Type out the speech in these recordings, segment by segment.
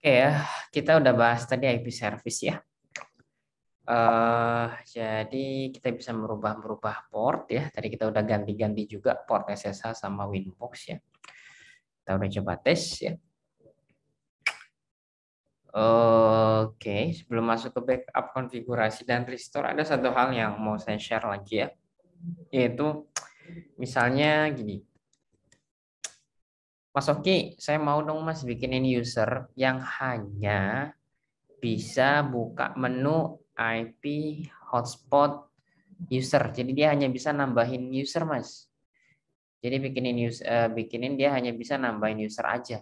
Oke ya, kita udah bahas tadi IP service ya. Jadi kita bisa merubah port ya. Tadi kita udah ganti-ganti juga port SSH sama Winbox ya. Kita udah coba tes ya. Oke, sebelum masuk ke backup konfigurasi dan restore, ada satu hal yang mau saya share lagi ya. Yaitu misalnya gini. Mas Oki, saya mau dong Mas bikinin user yang hanya bisa buka menu IP hotspot user. Jadi dia hanya bisa nambahin user, Mas. Jadi bikinin dia hanya bisa nambahin user aja.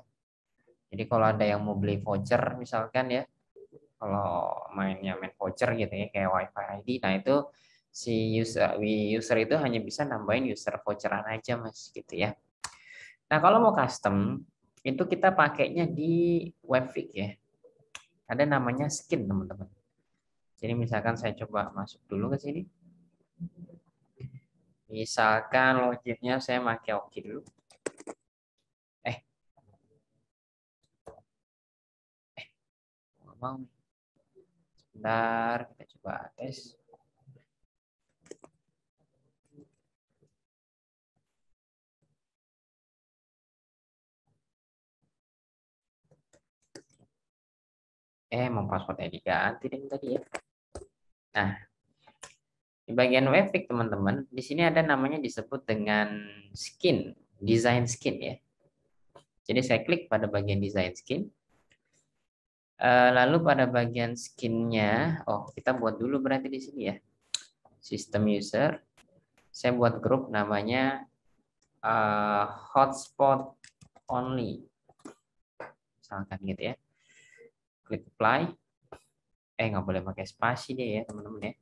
Jadi kalau ada yang mau beli voucher misalkan ya, kalau main voucher gitu ya kayak WiFi ID, nah itu si user itu hanya bisa nambahin user voucheran aja, Mas, gitu ya. Nah, kalau mau custom itu kita pakainya di Webfix ya. Ada namanya skin, teman-teman. Jadi misalkan saya coba masuk dulu ke sini. Misalkan loginnya saya pakai Oki dulu. Eh, nggak mau. Sebentar, kita coba tes. Mau passwordnya diganti deh tadi ya. Nah, di bagian webfix teman-teman, di sini ada namanya disebut dengan skin, design skin ya. Jadi saya klik pada bagian design skin. Lalu pada bagian skinnya, oh kita buat dulu berarti di sini ya. System user, saya buat grup namanya hotspot only, misalkan gitu ya. Klik apply. Nggak boleh pakai spasi deh ya teman-teman ya.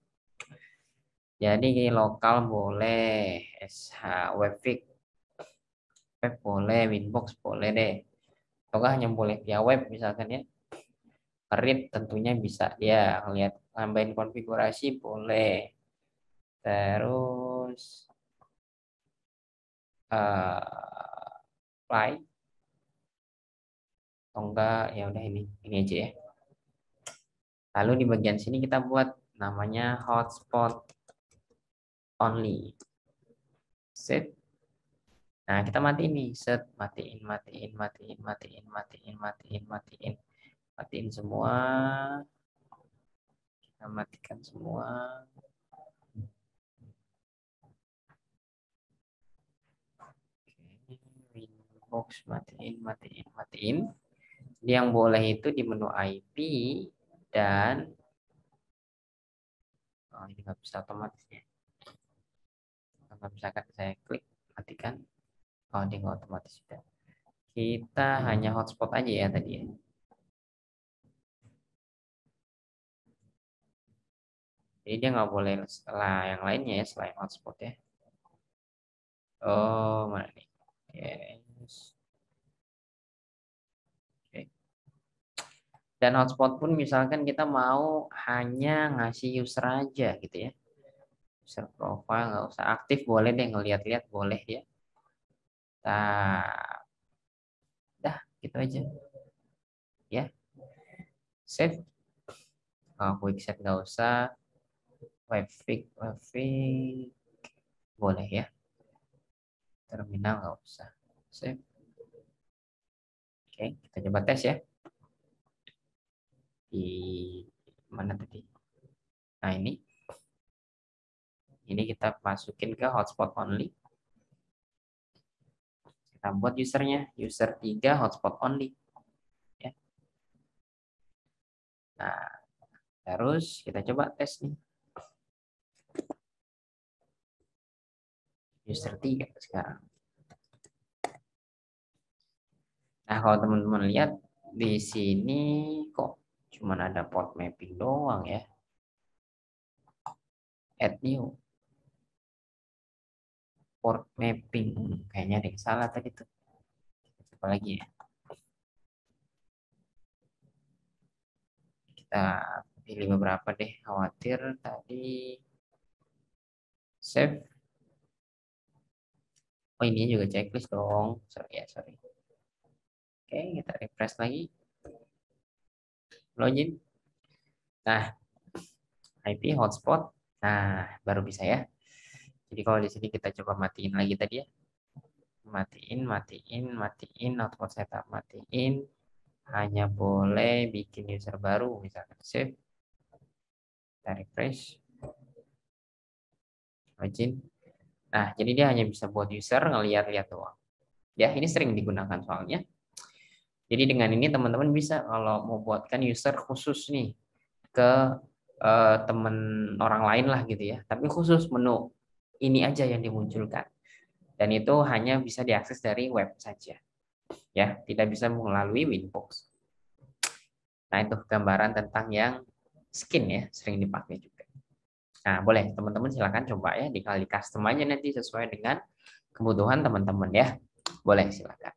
Jadi lokal boleh, SH webfix web boleh, Winbox boleh deh. Atau hanya boleh via web misalkan ya. Read tentunya bisa dia lihat nambahin konfigurasi boleh. Terus apply atau enggak ya udah ini aja ya. Lalu di bagian sini kita buat namanya hotspot only. Set. Nah, kita matiin nih, set, matiin. Matiin semua. Kita matikan semua. Oke, Winbox matiin. Jadi yang boleh itu di menu IP dan ini nggak bisa otomatis ya. Kalau misalkan saya klik matikan, dia nggak otomatis sudah. Kita hanya hotspot aja ya tadi ya. Jadi dia nggak boleh setelah yang lainnya ya selain hotspot ya. Oh, mana nih? Yes. Oke. Dan hotspot pun misalkan kita mau hanya ngasih user aja gitu ya. User profile nggak usah aktif, boleh deh ngeliat-liat boleh ya. Nah, dah gitu aja ya. Save. Quick set nggak usah. Webfix boleh ya. Terminal nggak usah. Save. Oke, kita coba tes ya. Di mana tadi? Nah, ini kita masukin ke hotspot only. Kita buat usernya, user 3 hotspot only. Ya. Nah, terus kita coba tes nih. User 3 sekarang. Nah, kalau teman-teman lihat di sini kok cuman ada port mapping doang ya. Add new. Port mapping. Kayaknya ada yang salah tadi tuh. Coba lagi ya. Kita pilih beberapa deh. Khawatir tadi save. Oh, ini juga checklist dong. Sorry ya, sorry. Oke, kita refresh lagi. login. Nah, IP hotspot. Nah, baru bisa ya. Jadi kalau di sini kita coba matiin lagi tadi ya. Matiin, hotspot setup matiin. Hanya boleh bikin user baru, misalkan save, kita refresh, login. Nah, jadi dia hanya bisa buat user ngeliat-liat doang. Ya, ini sering digunakan soalnya. Jadi dengan ini teman-teman bisa kalau mau buatkan user khusus nih ke teman orang lain lah gitu ya. Tapi khusus menu ini aja yang dimunculkan. Dan itu hanya bisa diakses dari web saja. Ya, tidak bisa melalui Winbox. Nah, itu gambaran tentang yang skin ya, sering dipakai juga. Nah, boleh teman-teman silakan coba ya, dikali custom aja nanti sesuai dengan kebutuhan teman-teman ya. Boleh silakan.